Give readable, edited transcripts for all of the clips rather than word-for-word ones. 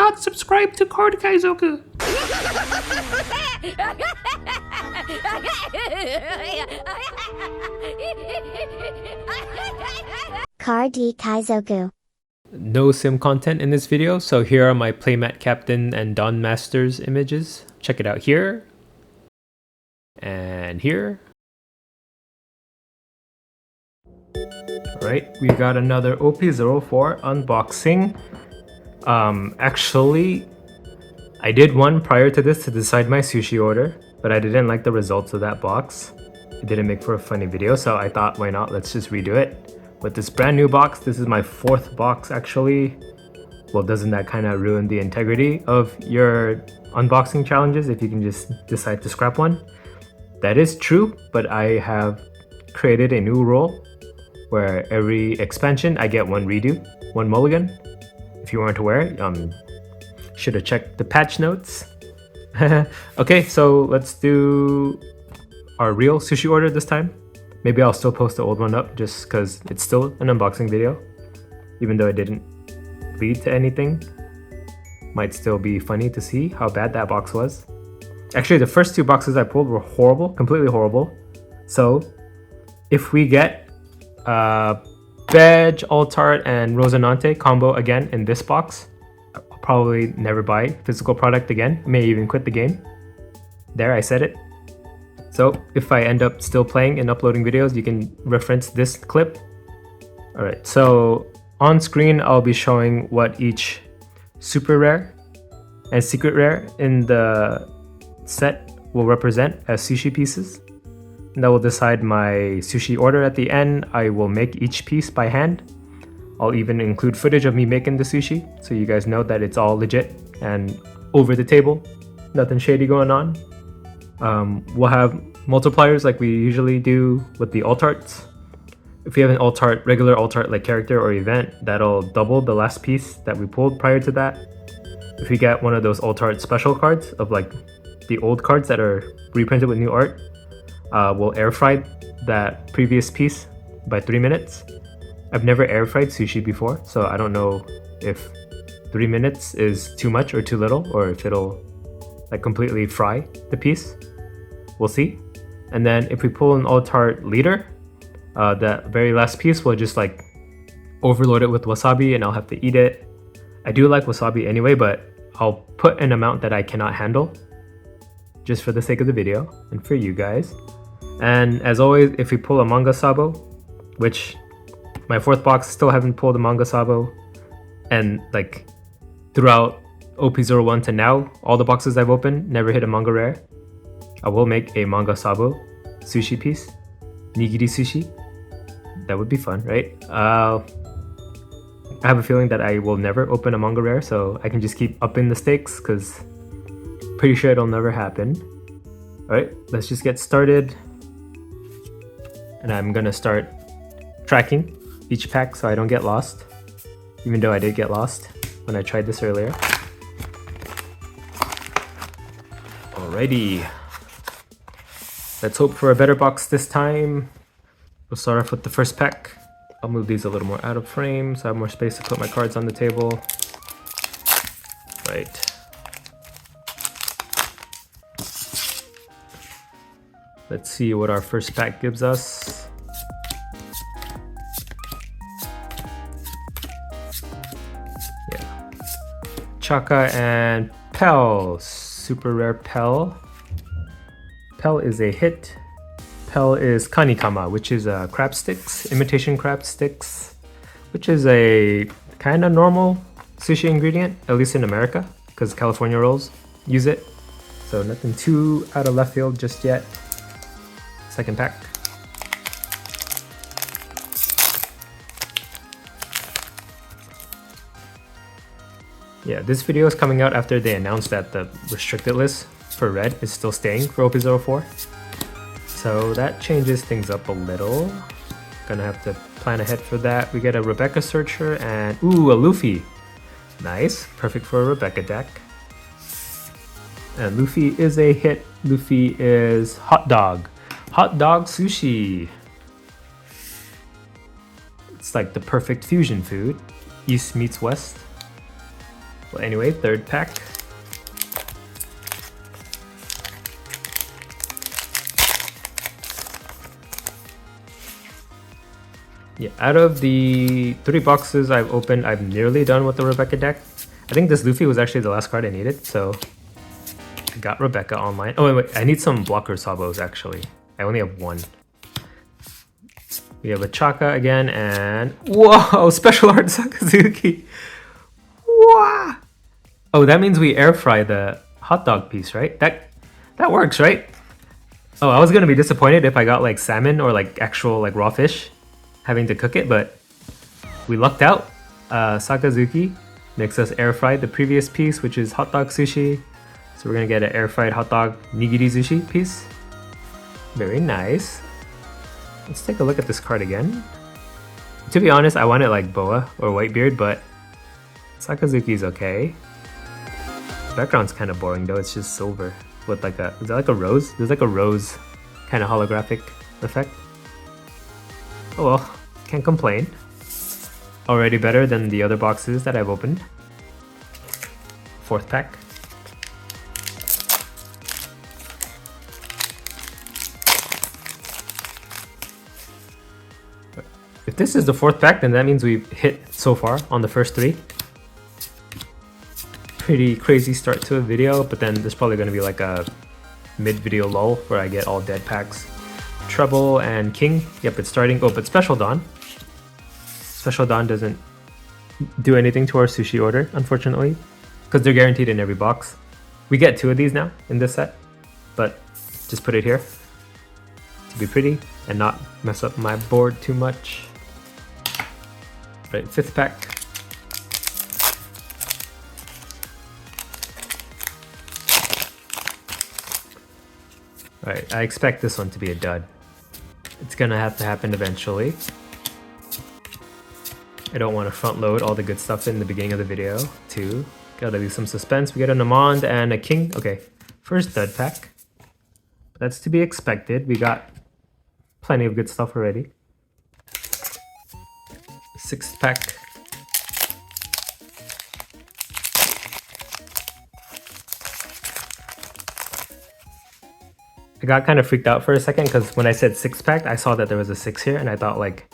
not subscribed to Card Kaizoku? Card Kaizoku. No sim content in this video, so here are my playmat captain and Don Masters images. Check it out here. And here. Alright, we got another OP04 unboxing. Actually, I did one prior to this to decide my sushi order, but I didn't like the results of that box. It didn't make for a funny video, so I thought, why not, let's just redo it. With this brand new box, this is my 4th box actually. Well, doesn't that kind of ruin the integrity of your unboxing challenges if you can just decide to scrap one? That is true, but I have created a new rule where every expansion I get one redo, one mulligan. If you weren't aware, should have checked the patch notes. Okay, so let's do our real sushi order this time. Maybe I'll still post the old one up just because it's still an unboxing video, even though it didn't lead to anything. Might still be funny to see how bad that box was. Actually, the first 2 boxes I pulled were horrible, completely horrible. So if we get veg, all tart, and rosinante combo again in this box, I'll probably never buy physical product again. May even quit the game. There, I said it. So if I end up still playing and uploading videos, you can reference this clip. Alright, so on screen I'll be showing what each super rare and secret rare in the set will represent as sushi pieces. And that will decide my sushi order at the end. I will make each piece by hand. I'll even include footage of me making the sushi, so you guys know that it's all legit and over the table. Nothing shady going on. We'll have multipliers like we usually do with the alt-arts. If we have an alt-art, regular alt-art like character or event, that'll double the last piece that we pulled prior to that. If we get one of those alt-art special cards of like the old cards that are reprinted with new art, we'll air fry that previous piece by 3 minutes. I've never air fried sushi before, so I don't know if 3 minutes is too much or too little, or if it'll like completely fry the piece. We'll see. And then if we pull an alt-art leader, that very last piece will just like overload it with wasabi and I'll have to eat it. I do like wasabi anyway, but I'll put an amount that I cannot handle just for the sake of the video and for you guys. And as always, if we pull a manga sabo, which my 4th box still haven't pulled a manga sabo, and like throughout OP01 to now, all the boxes I've opened never hit a manga rare, I will make a manga sabo sushi piece, nigiri sushi. That would be fun, right? I have a feeling that I will never open a manga rare, so I can just keep upping the stakes because pretty sure it'll never happen. Alright, let's just get started. And I'm gonna start tracking each pack so I don't get lost, even though I did get lost when I tried this earlier. Alrighty. Let's hope for a better box this time. We'll start off with the first pack. I'll move these a little more out of frame so I have more space to put my cards on the table. Right. Let's see what our first pack gives us. Yeah. Chaka and Pell. Super rare Pell. Pell is a hit. Pell is kanikama, which is crab sticks, imitation crab sticks, which is a kind of normal sushi ingredient, at least in America, because California rolls use it. So nothing too out of left field just yet. Second pack. Yeah, this video is coming out after they announced that the restricted list for red is still staying for OP04. So that changes things up a little. Gonna have to plan ahead for that. We get a Rebecca Searcher and ooh, a Luffy. Nice, perfect for a Rebecca deck. And Luffy is a hit. Luffy is hot dog. Hot dog sushi. It's like the perfect fusion food. East meets West. Well, anyway, third pack. Yeah, out of the 3 boxes I've opened, I've nearly done with the Rebecca deck. I think this Luffy was actually the last card I needed, so I got Rebecca online. Oh, wait, I need some blocker Sabos, actually. I only have 1. We have a Chaka again, and whoa, special art Sakazuki. Wow. Oh, that means we air fry the hot dog piece, right? That works, right? Oh, I was gonna be disappointed if I got like salmon or like actual like raw fish, having to cook it, but we lucked out. Sakazuki makes us air fry the previous piece, which is hot dog sushi. So we're gonna get an air fried hot dog nigiri sushi piece. Very nice. Let's take a look at this card again. To be honest, I wanted like Boa or Whitebeard, but Sakazuki's okay. Background's kind of boring though, it's just silver with like a, is that like a rose? There's like a rose kind of holographic effect. Oh well, can't complain. Already better than the other boxes that I've opened. 4th pack. If this is the 4th pack, then that means we've hit so far on the first 3. Pretty crazy start to a video, but then there's probably going to be like a mid-video lull where I get all dead packs. Treble and King. Yep, it's starting. Oh, but Special Dawn. Special Dawn doesn't do anything to our sushi order, unfortunately, because they're guaranteed in every box. We get 2 of these now in this set, but just put it here to be pretty and not mess up my board too much. Right, 5th pack. Alright, I expect this one to be a dud. It's gonna have to happen eventually. I don't want to front load all the good stuff in the beginning of the video too. Gotta leave some suspense. We get an Amand and a King. Okay, first dud pack. That's to be expected. We got plenty of good stuff already. 6th pack. I got kind of freaked out for a second because when I said 6th pack, I saw that there was a 6 here and I thought like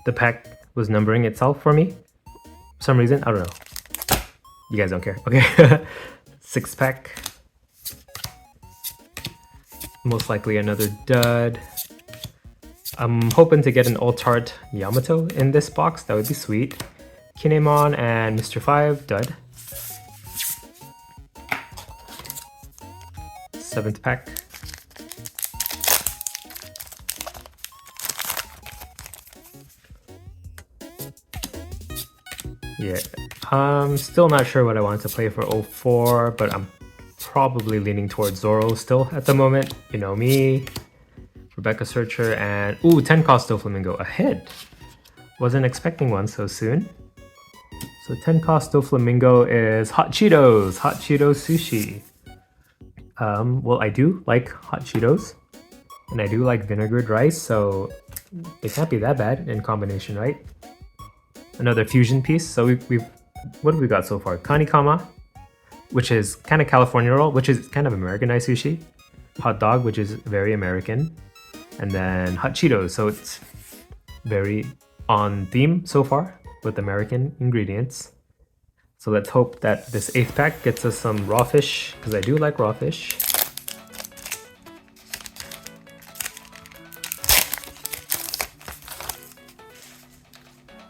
the pack was numbering itself for me. For some reason, I don't know. You guys don't care. Okay. 6th pack. Most likely another dud. I'm hoping to get an alt-art Yamato in this box. That would be sweet. Kinemon and Mr. 5, dud. 7th pack. Yeah, I'm still not sure what I want to play for 04, but I'm probably leaning towards Zoro still at the moment. You know me. Rebecca Searcher and... Ooh, 10 cost Doflamingo ahead. Wasn't expecting one so soon. So 10 cost Doflamingo is Hot Cheetos. Hot Cheetos sushi. Well, I do like Hot Cheetos. And I do like vinegared rice, so it can't be that bad in combination, right? Another fusion piece. So we've what have we got so far? Kanikama, which is kind of California roll, which is kind of Americanized sushi. Hot dog, which is very American. And then Hot Cheetos, so it's very on theme so far with American ingredients. So let's hope that this 8th pack gets us some raw fish, because I do like raw fish.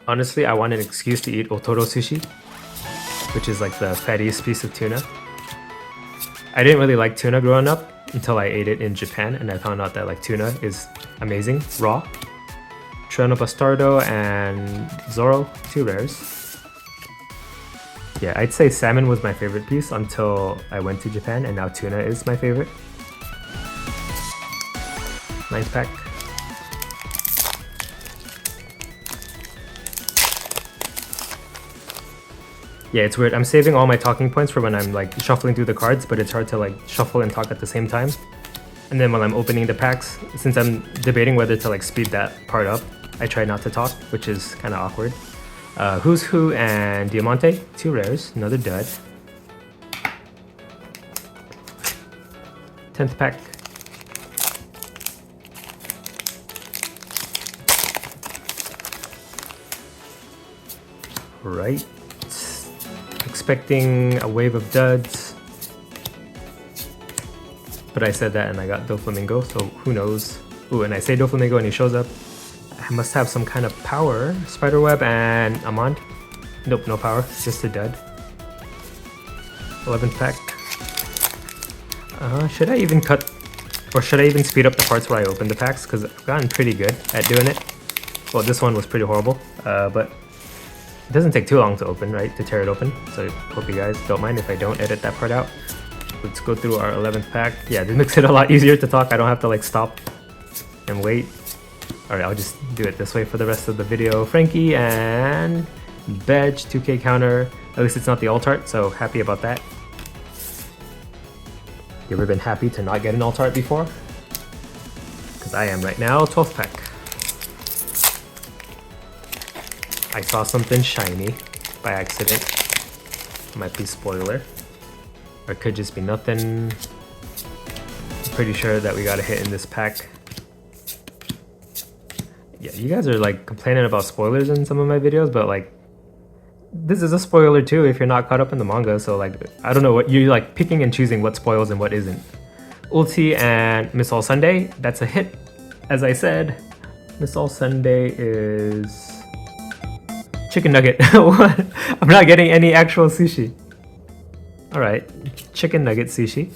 Honestly, I want an excuse to eat otoro sushi, which is like the fattiest piece of tuna. I didn't really like tuna growing up until I ate it in Japan, and I found out that like tuna is amazing, raw. Trono Bastardo and Zoro, 2 rares. Yeah, I'd say salmon was my favorite piece until I went to Japan, and now tuna is my favorite. 9th pack. Yeah, it's weird. I'm saving all my talking points for when I'm like shuffling through the cards, but it's hard to like shuffle and talk at the same time. And then when I'm opening the packs, since I'm debating whether to like speed that part up, I try not to talk, which is kind of awkward. Who's Who and Diamante, 2 rares, another dud. 10th pack. Right. Expecting a wave of duds. But I said that and I got Doflamingo, so who knows. Ooh, and I say Doflamingo and he shows up. I must have some kind of power. Spiderweb and Amand. Nope, no power, just a dud. 11th pack. Should I even cut, or should I even speed up the parts where I open the packs? Because I've gotten pretty good at doing it. Well, this one was pretty horrible, but it doesn't take too long to open, right? To tear it open. So hope you guys don't mind if I don't edit that part out. Let's go through our 11th pack. Yeah, this makes it a lot easier to talk. I don't have to like stop and wait. Alright, I'll just do it this way for the rest of the video. Frankie and Veg, 2k counter. At least it's not the alt art, so happy about that. You ever been happy to not get an alt art before? Because I am right now. 12th pack. I saw something shiny by accident. Might be spoiler. Or it could just be nothing. I'm pretty sure that we got a hit in this pack. Yeah, you guys are like complaining about spoilers in some of my videos, but like this is a spoiler too if you're not caught up in the manga, so like I don't know what you're like picking and choosing what spoils and what isn't. Ulti and Miss All Sunday, that's a hit. As I said, Miss All Sunday is chicken nugget. What? I'm not getting any actual sushi. Alright, chicken nugget sushi.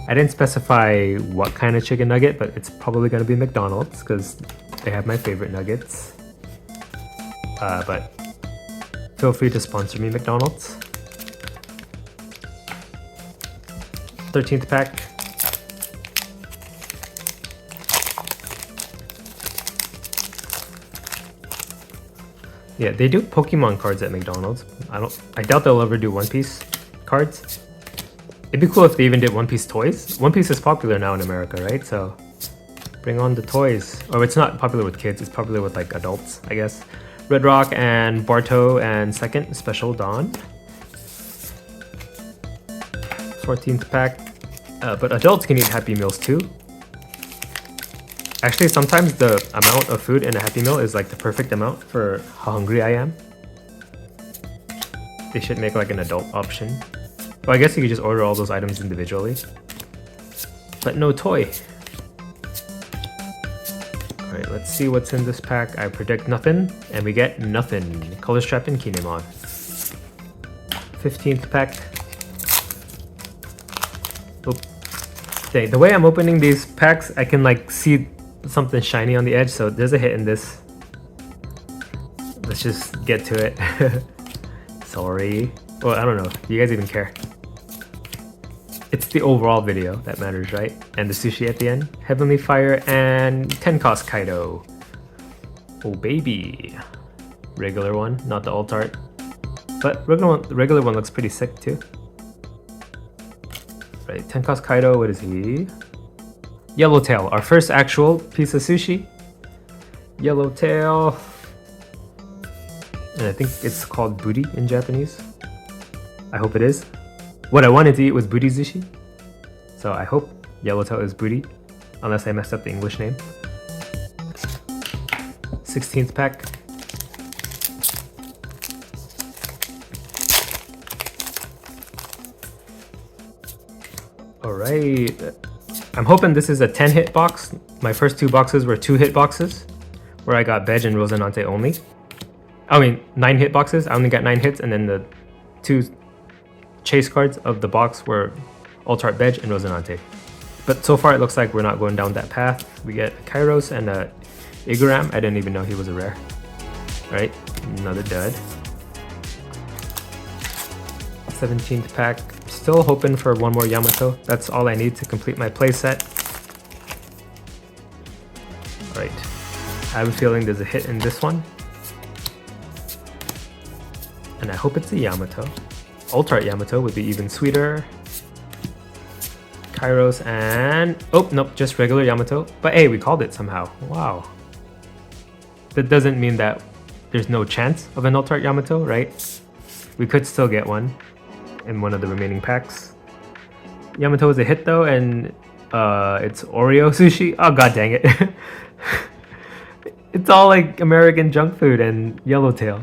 I didn't specify what kind of chicken nugget, but it's probably going to be McDonald's because they have my favorite nuggets. But feel free to sponsor me, McDonald's. 13th pack. Yeah, they do Pokemon cards at McDonald's. I doubt they'll ever do One Piece cards. It'd be cool if they even did One Piece toys. One Piece is popular now in America, right? So bring on the toys. Or it's not popular with kids, it's popular with like adults, I guess. Red Rock and Barto and second Special Dawn. 14th pack. But adults can eat Happy Meals too. Actually, sometimes the amount of food in a Happy Meal is like the perfect amount for how hungry I am. They should make like an adult option. Well, I guess you could just order all those items individually. But no toy. Alright, let's see what's in this pack. I predict nothing, and we get nothing. Color Strap and Kinemon. 15th pack. Oop. Dang, the way I'm opening these packs, I can like see something shiny on the edge, so there's a hit in this. Let's just get to it. Sorry. Well, I don't know. Do you guys even care? It's the overall video that matters, right? And the sushi at the end. Heavenly Fire and 10 cost Kaido. Oh baby. Regular one, not the alt art. But the regular one looks pretty sick too. Right, 10 cost Kaido, what is he? Yellowtail, our first actual piece of sushi. Yellowtail. And I think it's called booty in Japanese. I hope it is. What I wanted to eat was booty sushi. So I hope Yellowtail is booty. Unless I messed up the English name. 16th pack. Alright. I'm hoping this is a 10 hit box. My first two boxes were 2 hit boxes. Where I got Veg and Rosinante only. I mean, 9 hit boxes. I only got 9 hits, and then the 2 chase cards of the box were Alt Art Veg and Rosinante. But so far it looks like we're not going down that path. We get a Kairos and a Iguram. I didn't even know he was a rare. Alright, another dud. 17th pack. Still hoping for one more Yamato. That's all I need to complete my playset. Alright, I have a feeling there's a hit in this one. And I hope it's a Yamato. Alt Art Yamato would be even sweeter. Kairos and... oh, nope, just regular Yamato. But hey, we called it somehow. Wow. That doesn't mean that there's no chance of an Alt Art Yamato, right? We could still get one in one of the remaining packs. Yamato is a hit though, and it's Oreo sushi. Oh god dang it. It's all like American junk food and Yellowtail.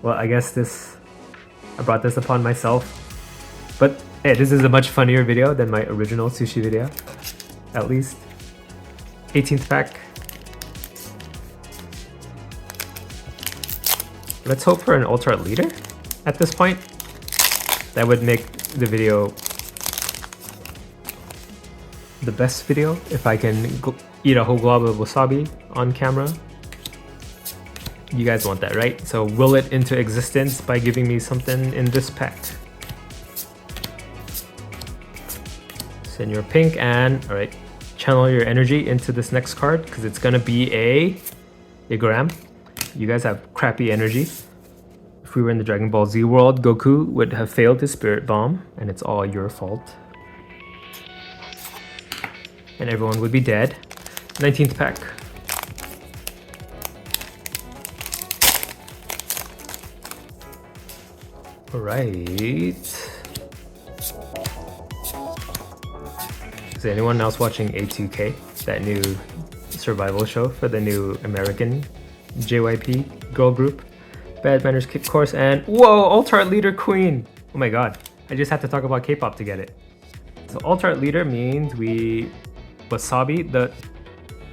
Well, I guess I brought this upon myself. But hey, this is a much funnier video than my original sushi video. At least. 18th pack. Let's hope for an Ultra Art leader at this point. That would make the video the best video if I can eat a whole glob of wasabi on camera. You guys want that, right? So will it into existence by giving me something in this pack. Send your pink and, alright, channel your energy into this next card because it's gonna be a gram. You guys have crappy energy. If we were in the Dragon Ball Z world, Goku would have failed his Spirit Bomb and it's all your fault. And everyone would be dead. 19th pack. Alright. Is anyone else watching A2K? That new survival show for the new American JYP girl group? Bad Manners Kick Course and whoa! Ultra Art Leader Queen! Oh my god. I just have to talk about K-pop to get it. So Ultra Art Leader means we wasabi the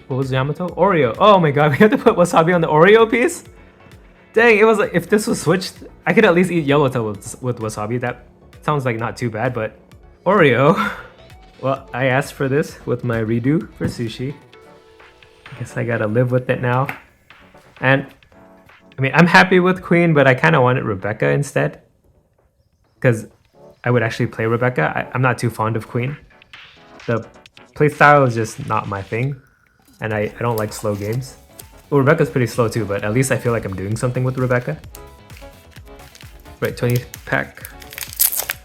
what was Yamato? Oreo. Oh my god, we have to put wasabi on the Oreo piece? Dang, it was like if this was switched, I could at least eat Yellowtail with wasabi. That sounds like not too bad, but Oreo. Well, I asked for this with my redo for sushi. I guess I gotta live with it now. And I mean, I'm happy with Queen, but I kind of wanted Rebecca instead. Because I would actually play Rebecca. I'm not too fond of Queen. The playstyle is just not my thing. And I don't like slow games. Well, Rebecca's pretty slow too, but at least I feel like I'm doing something with Rebecca. Right, 20th pack.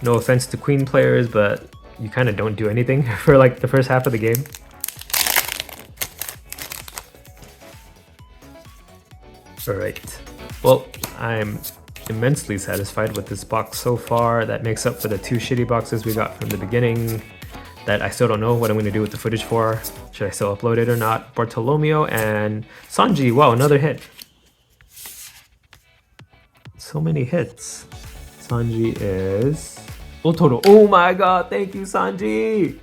No offense to Queen players, but you kind of don't do anything for like the first half of the game. Alright, well, I'm immensely satisfied with this box so far. That makes up for the 2 shitty boxes we got from the beginning that I still don't know what I'm going to do with the footage for. Should I still upload it or not? Bartolomeo and Sanji. Wow, another hit. So many hits. Sanji is Otoro. Oh my god, thank you, Sanji!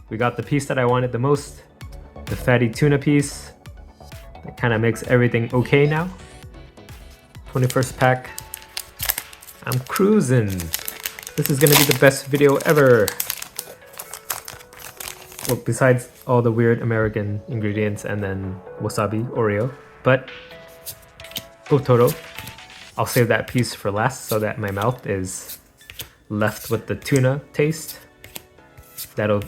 We got the piece that I wanted the most. The fatty tuna piece. That kind of makes everything okay now. 21st pack. I'm cruising. This is gonna be the best video ever. Well, besides all the weird American ingredients and then wasabi, Oreo. But Otoro. I'll save that piece for last so that my mouth is left with the tuna taste. That'll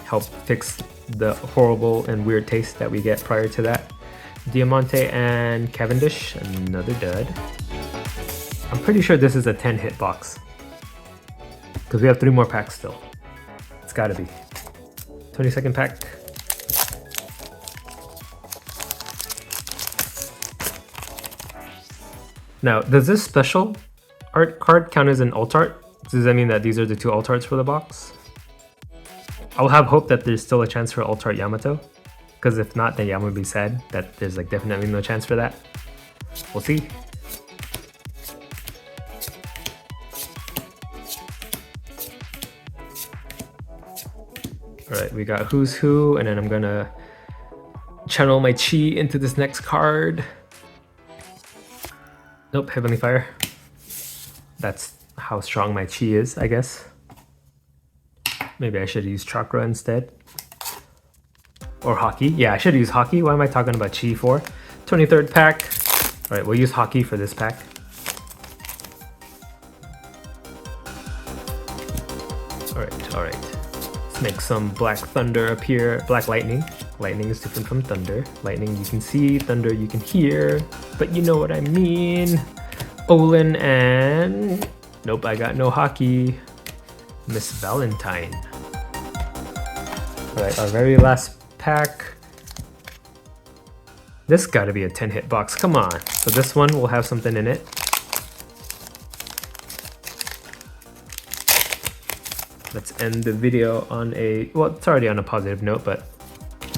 help fix the horrible and weird taste that we get prior to that. Diamante and Cavendish, another dud. I'm pretty sure this is a 10 hit box. Because we have 3 more packs still. It's gotta be. 22nd pack. Now, does this special art card count as an alt art? Does that mean that these are the 2 alt arts for the box? I'll have hope that there's still a chance for alt art Yamato. Because if not, then Yamato would be sad that there's like definitely no chance for that. We'll see. Alright, we got Who's Who, and then I'm gonna channel my chi into this next card. Nope, Heavenly Fire. That's how strong my chi is, I guess. Maybe I should use Chakra instead. Or Hockey. Yeah, I should use Hockey. What am I talking about chi for? 23rd pack. Alright, we'll use Hockey for this pack. Alright. Let's make some Black Thunder appear. Black Lightning. Lightning is different from Thunder. Lightning you can see, Thunder you can hear. But you know what I mean. Olin and... Nope, I got no Hockey. Miss Valentine. Alright, our very last pack. This gotta be a 10 hit box, come on. So this one will have something in it. let's end the video on a, well, it's already on a positive note, but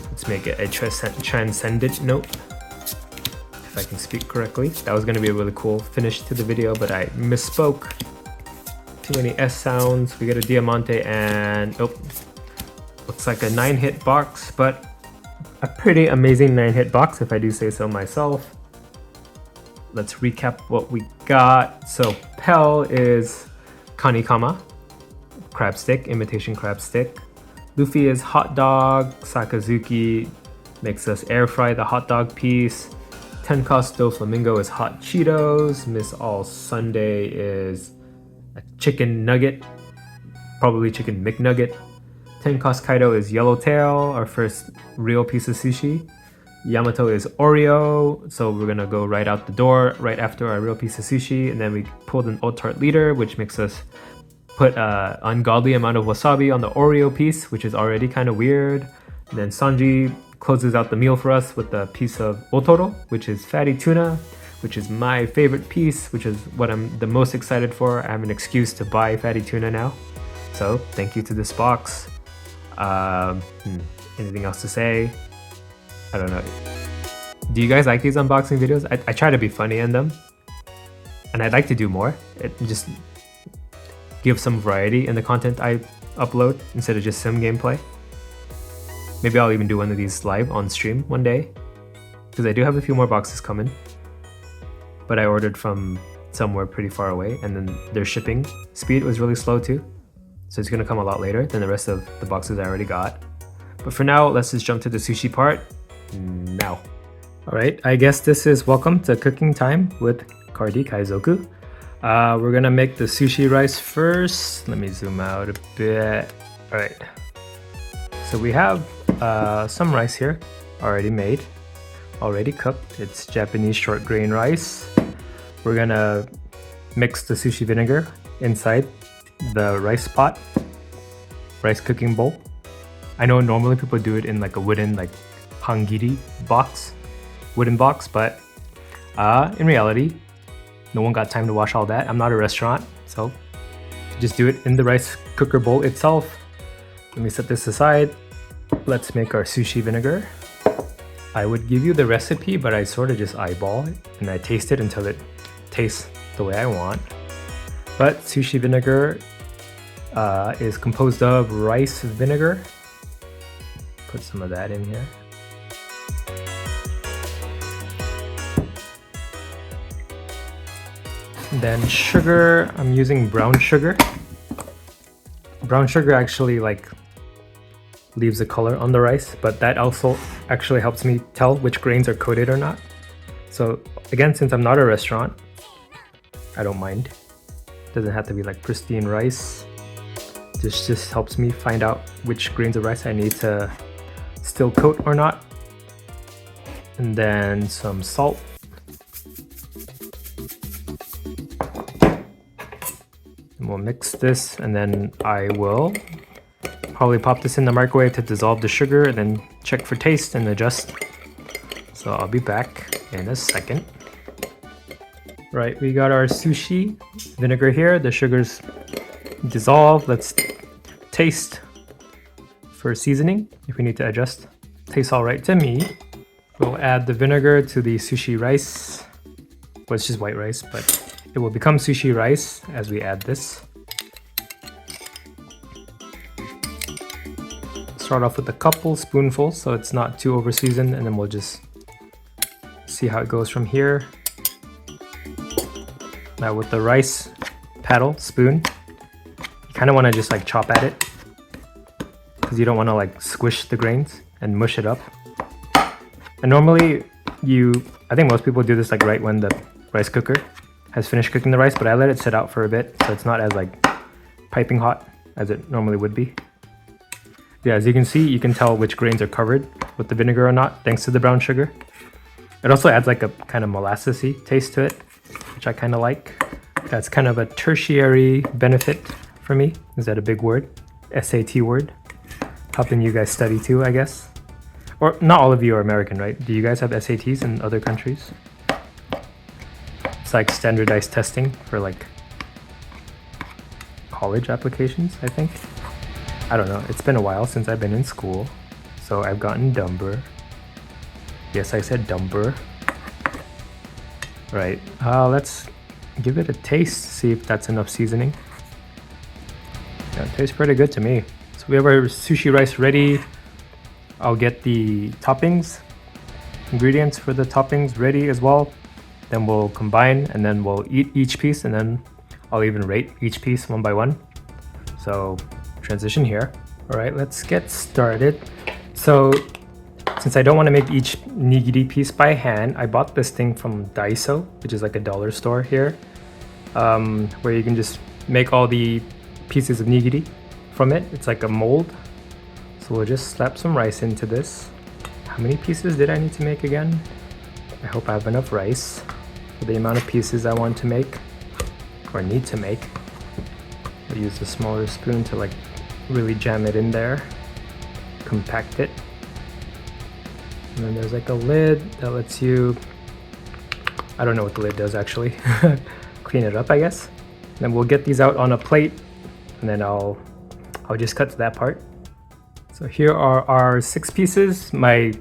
let's make it a transcendent note, if I can speak correctly. That was gonna be a really cool finish to the video, but I misspoke. Too many S sounds. We get a Diamante and, oh, looks like a 9-hit box, but a pretty amazing 9-hit box, if I do say so myself. Let's recap what we got. So Pell is Kanikama, crab stick, imitation crab stick. Luffy is hot dog. Sakazuki makes us air fry the hot dog piece. Tencost Doflamingo is hot Cheetos. Miss All Sunday is a chicken nugget, probably chicken McNugget. Tencost Kaido is Yellowtail, our first real piece of sushi. Yamato is Oreo, so we're gonna go right out the door right after our real piece of sushi, and then we pulled an Otart leader, which makes us put an ungodly amount of wasabi on the Oreo piece, which is already kind of weird. And then Sanji closes out the meal for us with a piece of Otoro, which is fatty tuna, which is my favorite piece, which is what I'm the most excited for. I have an excuse to buy fatty tuna now. So thank you to this box. Anything else to say? I don't know. Do you guys like these unboxing videos? I try to be funny in them, and I'd like to do more. It just give some variety in the content I upload instead of just sim gameplay. Maybe I'll even do one of these live on stream one day, because I do have a few more boxes coming, but I ordered from somewhere pretty far away, and then their shipping speed was really slow too, so it's gonna come a lot later than the rest of the boxes I already got. But for now, let's just jump to the sushi part now. Alright, I guess this is welcome to cooking time with Kaizoku. We're gonna make the sushi rice first. Let me zoom out a bit. Alright, so we have some rice here already made, already cooked. It's Japanese short grain rice. We're gonna mix the sushi vinegar inside the rice pot, rice cooking bowl. I know normally people do it in like a wooden, like hangiri box, wooden box, but in reality, no one got time to wash all that. I'm not a restaurant, so just do it in the rice cooker bowl itself. Let me set this aside. Let's make our sushi vinegar. I would give you the recipe, but I sort of just eyeball it and I taste it until it tastes the way I want. But sushi vinegar is composed of rice vinegar. Put some of that in here. Then sugar, I'm using brown sugar. Brown sugar actually like leaves a color on the rice, but that also actually helps me tell which grains are coated or not. So again, since I'm not a restaurant, I don't mind. Doesn't have to be like pristine rice. This just helps me find out which grains of rice I need to still coat or not. And then some salt. And we'll mix this, and then I will probably pop this in the microwave to dissolve the sugar and then check for taste and adjust. So I'll be back in a second. Right, we got our sushi vinegar here. The sugar's dissolved. Let's taste for seasoning if we need to adjust. Tastes all right to me. We'll add the vinegar to the sushi rice. Well, it's just white rice, but it will become sushi rice as we add this. Start off with a couple spoonfuls so it's not too over seasoned, and then we'll just see how it goes from here. Now with the rice paddle spoon, you kind of want to just like chop at it because you don't want to like squish the grains and mush it up. And normally I think most people do this like right when the rice cooker has finished cooking the rice, but I let it sit out for a bit so it's not as like piping hot as it normally would be. Yeah, as you can see, you can tell which grains are covered with the vinegar or not thanks to the brown sugar. It also adds like a kind of molassesy taste to it, which I kind of like. That's kind of a tertiary benefit for me. Is that a big word? SAT word. Helping you guys study too, I guess. Or not all of you are American, right? Do you guys have SATs in other countries? It's like standardized testing for like college applications, I think. I don't know, it's been a while since I've been in school, so I've gotten dumber. Yes, I said dumber. Right, let's give it a taste, see if that's enough seasoning. Yeah, it tastes pretty good to me. So we have our sushi rice ready. I'll get the toppings, ingredients for the toppings ready as well. Then we'll combine and then we'll eat each piece, and then I'll even rate each piece one by one. So transition here. All right, let's get started. So since I don't want to make each nigiri piece by hand, I bought this thing from Daiso, which is like a dollar store here, where you can just make all the pieces of nigiri from it. It's like a mold. So we'll just slap some rice into this. How many pieces did I need to make again? I hope I have enough rice for the amount of pieces I want to make or need to make. I'll use the smaller spoon to like really jam it in there, compact it. And then there's like a lid that lets you, I don't know what the lid does actually, clean it up I guess. Then we'll get these out on a plate, and then I'll just cut to that part. So here are our 6 pieces. My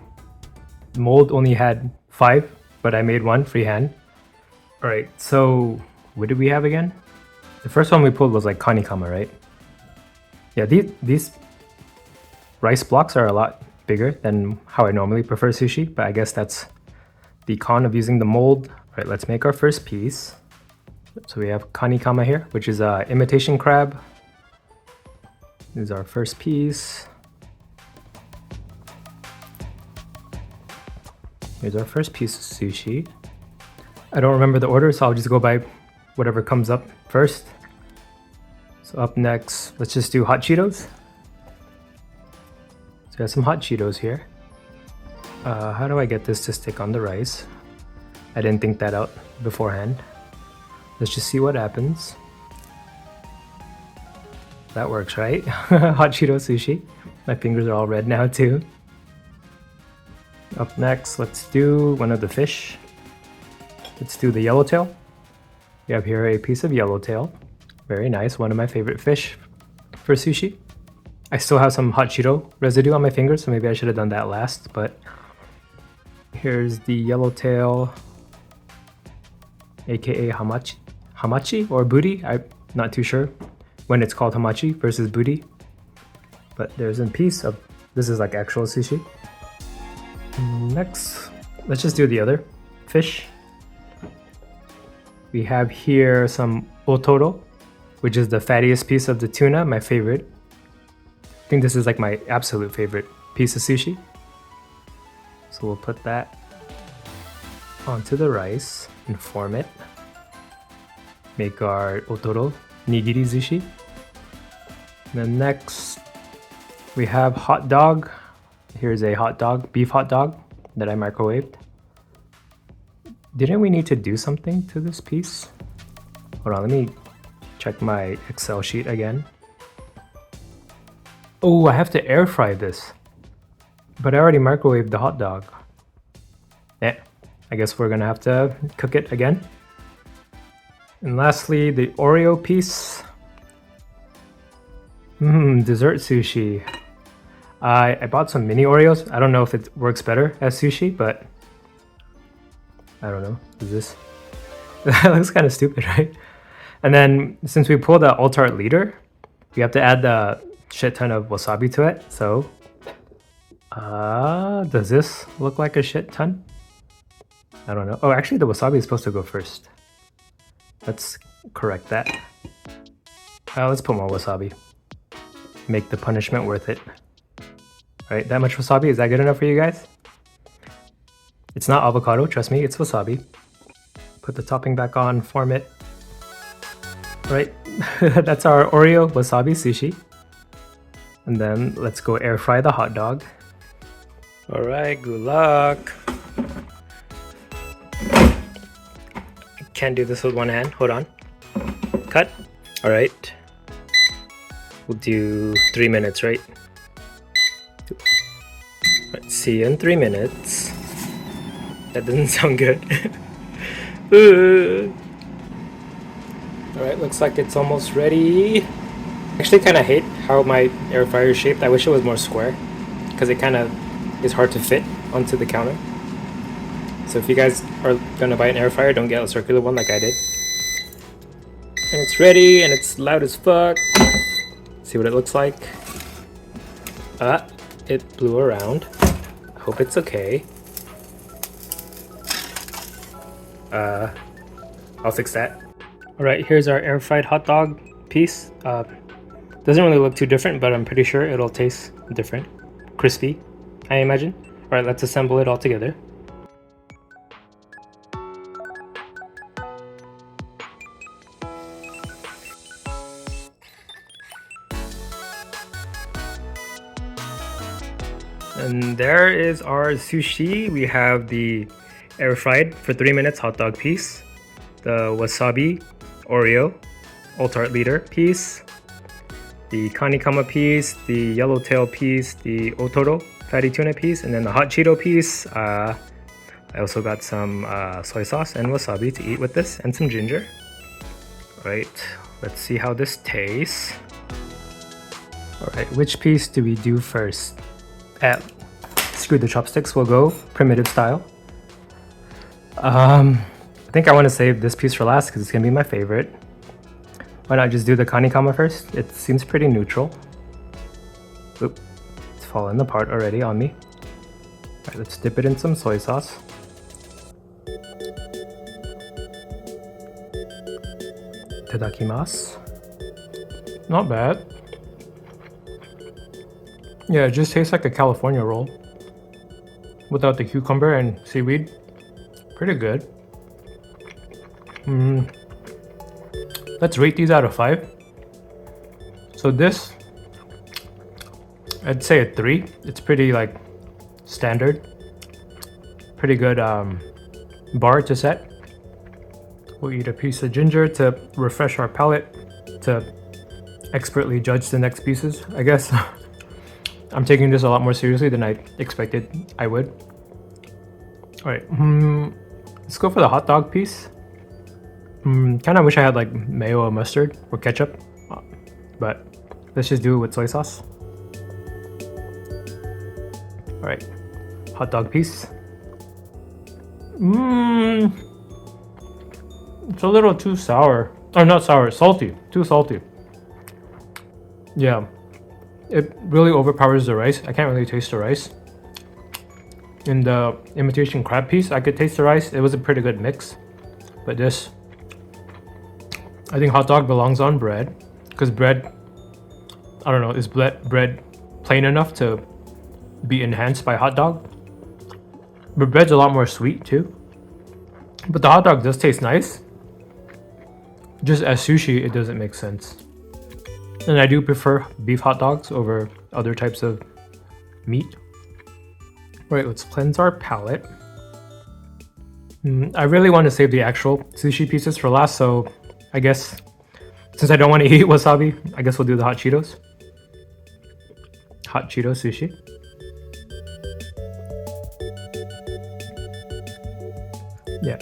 mold only had 5, but I made one freehand. All right, so what did we have again? The first one we pulled was like kanikama, right? Yeah, these rice blocks are a lot bigger than how I normally prefer sushi, but I guess that's the con of using the mold. All right, let's make our first piece. So we have kanikama here, which is imitation crab. This is our first piece. Here's our first piece of sushi. I don't remember the order, so I'll just go by whatever comes up first. So up next, let's just do hot Cheetos. So we have some hot Cheetos here. How do I get this to stick on the rice? I didn't think that out beforehand. Let's just see what happens. That works, right? Hot Cheeto sushi. My fingers are all red now too. Up next, let's do one of the fish. Let's do the yellowtail. We have here a piece of yellowtail. Very nice, one of my favorite fish for sushi. I still have some hot Cheeto residue on my fingers, so maybe I should have done that last, but here's the yellowtail, aka hamachi or booty. I'm not too sure when it's called hamachi versus booty, but there's a piece of, this is like actual sushi. Next, let's just do the other fish. We have here some otoro, which is the fattiest piece of the tuna, my favorite. I think this is like my absolute favorite piece of sushi. So we'll put that onto the rice and form it. Make our otoro nigiri sushi. Then next, we have hot dog. Here's a hot dog, beef hot dog that I microwaved. Didn't we need to do something to this piece? Hold on, let me check my Excel sheet again. Oh, I have to air fry this. But I already microwaved the hot dog. Eh, I guess we're gonna have to cook it again. And lastly, the Oreo piece. Dessert sushi. I bought some mini Oreos. I don't know if it works better as sushi, but I don't know. Is this? That looks kind of stupid, right? And then since we pulled the Ultart leader, we have to add the shit ton of wasabi to it. So, does this look like a shit ton? I don't know. Oh, actually, the wasabi is supposed to go first. Let's correct that. Let's put more wasabi. Make the punishment worth it. Right, that much wasabi, is that good enough for you guys? It's not avocado, trust me, it's wasabi. Put the topping back on, form it. Right, that's our Oreo wasabi sushi. And then let's go air fry the hot dog. All right, good luck. I can't do this with one hand, hold on. Cut. All right, we'll do 3 minutes, right? Let's see you in 3 minutes. That doesn't sound good. Alright, looks like it's almost ready. Actually kind of hate how my air fryer is shaped. I wish it was more square because it kind of is hard to fit onto the counter. So if you guys are gonna buy an air fryer, don't get a circular one like I did. And it's ready and it's loud as fuck. See what it looks like. It blew around. I hope it's okay. I'll fix that. Alright, here's our air fried hot dog piece. Doesn't really look too different, but I'm pretty sure it'll taste different. Crispy, I imagine. Alright, let's assemble it all together. And there is our sushi. We have the air fried for 3 minutes hot dog piece, the wasabi Oreo Old Tart Leader piece, the kanikama piece, the yellowtail piece, the otoro fatty tuna piece, and then the hot Cheeto piece. I also got some soy sauce and wasabi to eat with this, and some ginger. Alright, let's see how this tastes. Alright, which piece do we do first? Screw the chopsticks, we'll go primitive style. I think I want to save this piece for last because it's gonna be my favorite. Why not just do the kanikama first? It seems pretty neutral. Oop, it's falling apart already on me. Alright, let's dip it in some soy sauce. Itadakimasu. Not bad. Yeah, it just tastes like a California roll without the cucumber and seaweed. Pretty good. Let's rate these out of 5. So this, I'd say a 3. It's pretty like standard. Pretty good bar to set. We'll eat a piece of ginger to refresh our palate, to expertly judge the next pieces, I guess. I'm taking this a lot more seriously than I expected I would. Alright, let's go for the hot dog piece. Kind of wish I had like mayo or mustard or ketchup, but let's just do it with soy sauce. Alright, hot dog piece. It's a little too sour. Oh, not sour, salty. Too salty. Yeah. It really overpowers the rice. I can't really taste the rice. In the imitation crab piece, I could taste the rice. It was a pretty good mix. But this, I think hot dog belongs on bread. Because bread, I don't know, is bread plain enough to be enhanced by hot dog? But bread's a lot more sweet too. But the hot dog does taste nice. Just as sushi, it doesn't make sense. And I do prefer beef hot dogs over other types of meat. Right, let's cleanse our palate. I really want to save the actual sushi pieces for last, so I guess since I don't want to eat wasabi, I guess we'll do the hot Cheetos. Hot Cheeto sushi. Yeah.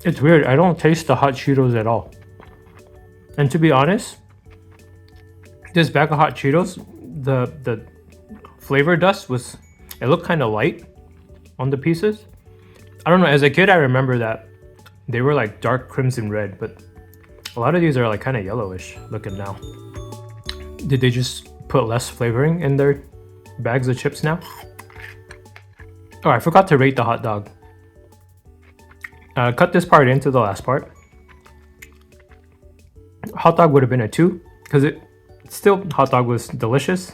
It's weird, I don't taste the hot Cheetos at all. And to be honest, this bag of hot Cheetos, the flavor dust was, it looked kind of light on the pieces. I don't know, as a kid I remember that they were like dark crimson red, but a lot of these are like kind of yellowish looking now. Did they just put less flavoring in their bags of chips now? Oh, I forgot to rate the hot dog. Cut this part into the last part. Hot dog would have been a 2 because it still, hot dog was delicious,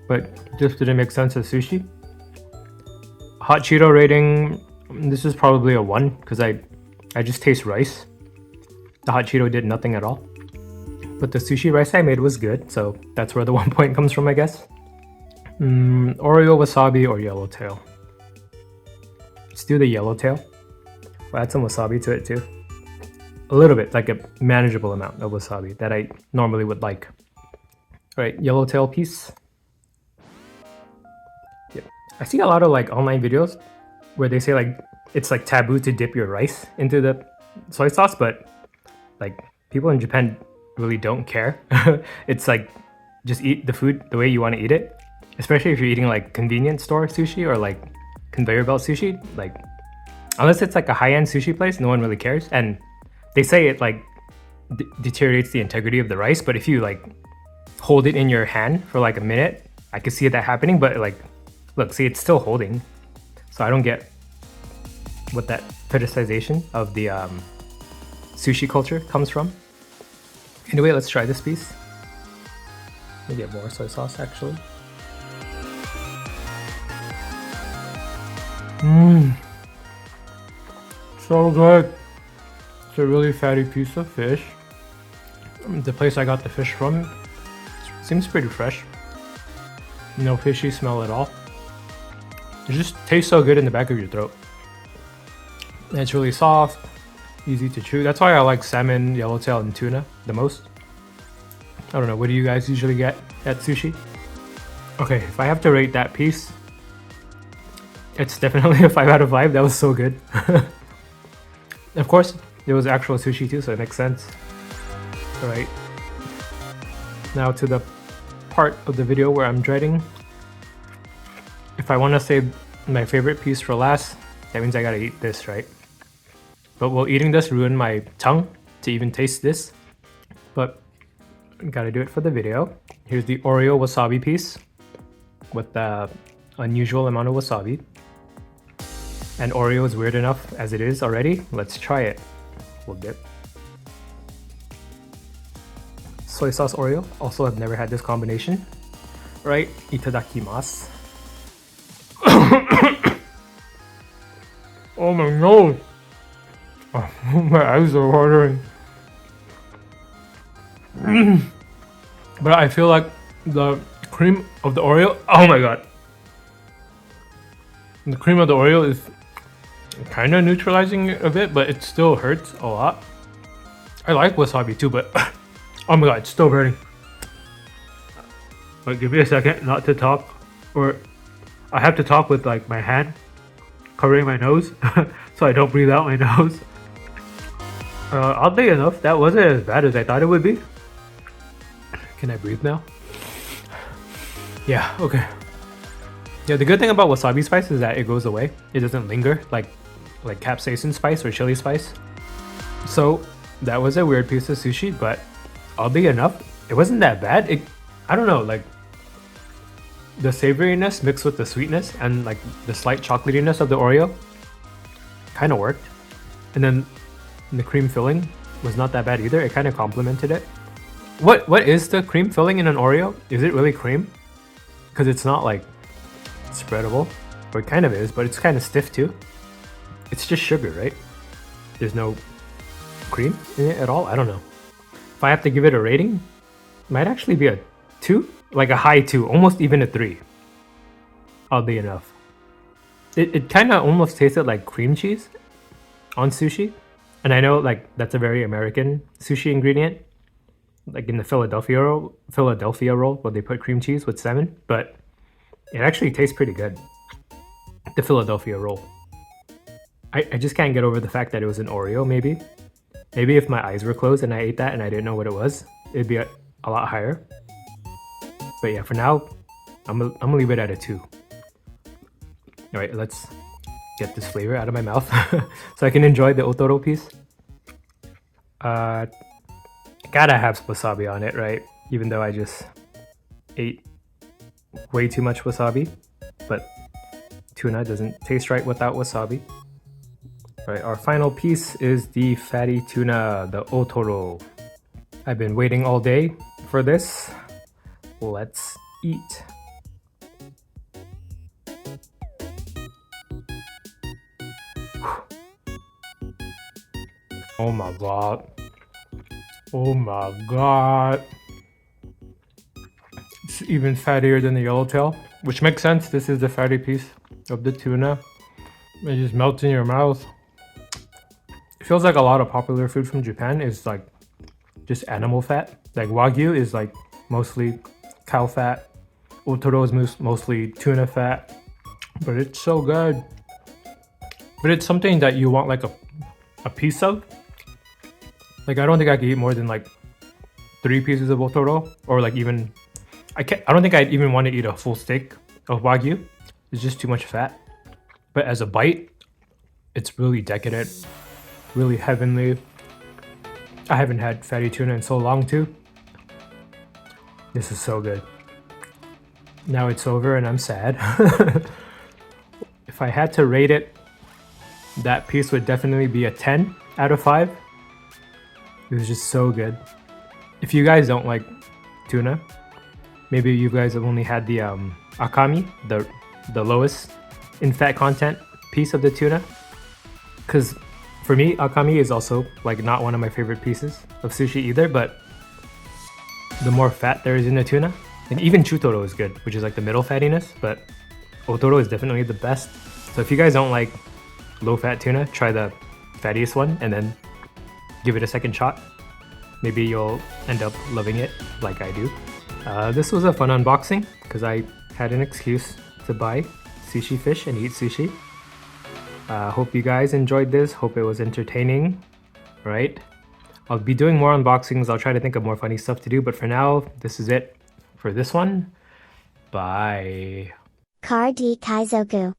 but just didn't make sense as sushi. Hot Cheeto rating, this is probably a 1 because I just taste rice. The hot Cheeto did nothing at all. But the sushi rice I made was good, so that's where the 1 point comes from, I guess. Oreo, wasabi, or yellowtail. Let's do the yellowtail. We'll add some wasabi to it too. A little bit, like a manageable amount of wasabi that I normally would like. Alright, yellowtail piece. Yeah. I see a lot of like online videos where they say like it's like taboo to dip your rice into the soy sauce, but like people in Japan really don't care. It's like just eat the food the way you want to eat it, especially if you're eating like convenience store sushi or like conveyor belt sushi. Like unless it's like a high-end sushi place, no one really cares. And they say it like deteriorates the integrity of the rice, but if you like hold it in your hand for like a minute, I could see that happening. But like, look, see, it's still holding, so I don't get what that fetishization of the sushi culture comes from. Anyway, let's try this piece. Let me get more soy sauce actually. So good. It's a really fatty piece of fish. The place I got the fish from seems pretty fresh. No fishy smell at all. It just tastes so good in the back of your throat. And it's really soft, easy to chew. That's why I like salmon, yellowtail, and tuna the most. I don't know, what do you guys usually get at sushi? Okay, if I have to rate that piece, it's definitely a 5 out of 5. That was so good. Of course, it was actual sushi too, so it makes sense. Alright, now to the part of the video where I'm dreading. If I want to save my favorite piece for last, that means I gotta eat this, right? But will eating this ruin my tongue to even taste this? But gotta do it for the video. Here's the Oreo wasabi piece with the unusual amount of wasabi. And Oreo is weird enough as it is already. Let's try it. We'll dip. Soy sauce Oreo. Also, I've never had this combination. Right, itadakimasu. Oh my nose! Oh, my eyes are watering. But I feel like the cream of the Oreo. Oh my god! The cream of the Oreo is kind of neutralizing it a bit, but it still hurts a lot. I like wasabi too, but oh my god, it's still burning. Like, give me a second not to talk, or I have to talk with like my hand covering my nose so I don't breathe out my nose. Oddly enough, that wasn't as bad as I thought it would be. Can I breathe now? Yeah, okay. Yeah, the good thing about wasabi spice is that it goes away. It doesn't linger like capsaicin spice or chili spice. So that was a weird piece of sushi, but oddly enough, it wasn't that bad. I don't know, like the savoriness mixed with the sweetness and like the slight chocolatiness of the Oreo kind of worked. And then the cream filling was not that bad either. It kind of complemented it. What is the cream filling in an Oreo? Is it really cream? Because it's not like spreadable, or it kind of is, but it's kind of stiff too. It's just sugar, right? There's no cream in it at all. I don't know. If I have to give it a rating, it might actually be a 2, like a high 2, almost even a 3. Oddly enough, it kind of almost tasted like cream cheese on sushi, and I know like that's a very American sushi ingredient, like in the Philadelphia roll where they put cream cheese with salmon, but it actually tastes pretty good. The Philadelphia roll. I just can't get over the fact that it was an Oreo. Maybe if my eyes were closed and I ate that and I didn't know what it was, it'd be a lot higher. But yeah, for now, I'm gonna leave it at a 2. All right, let's get this flavor out of my mouth so I can enjoy the otoro piece. Gotta have wasabi on it, right? Even though I just ate way too much wasabi, but tuna doesn't taste right without wasabi. All right, our final piece is the fatty tuna, the otoro. I've been waiting all day for this. Let's eat. Oh my god. Oh my god. It's even fattier than the yellowtail, which makes sense. This is the fatty piece of the tuna. It just melts in your mouth. It feels like a lot of popular food from Japan is like just animal fat. Like Wagyu is like mostly cow fat. Otoro is mostly tuna fat. But it's so good. But it's something that you want like a piece of Like, I don't think I could eat more than like 3 pieces of Otoro, or like even I don't think I'd even want to eat a full steak of Wagyu. It's just too much fat. But as a bite, it's really decadent, really heavenly. I haven't had fatty tuna in so long too. This is so good. Now it's over and I'm sad. If I had to rate it, that piece would definitely be a 10 out of 5. It was just so good. If you guys don't like tuna, maybe you guys have only had the akami, the lowest in fat content piece of the tuna. Because for me, akami is also like not one of my favorite pieces of sushi either, but the more fat there is in the tuna, and even chutoro is good, which is like the middle fattiness, but otoro is definitely the best. So if you guys don't like low fat tuna, try the fattiest one and then give it a second shot. Maybe you'll end up loving it like I do. This was a fun unboxing because I had an excuse to buy sushi fish and eat sushi. Hope you guys enjoyed this. Hope it was entertaining, right? I'll be doing more unboxings. I'll try to think of more funny stuff to do, but for now, this is it for this one. Bye. Car D Kaizoku.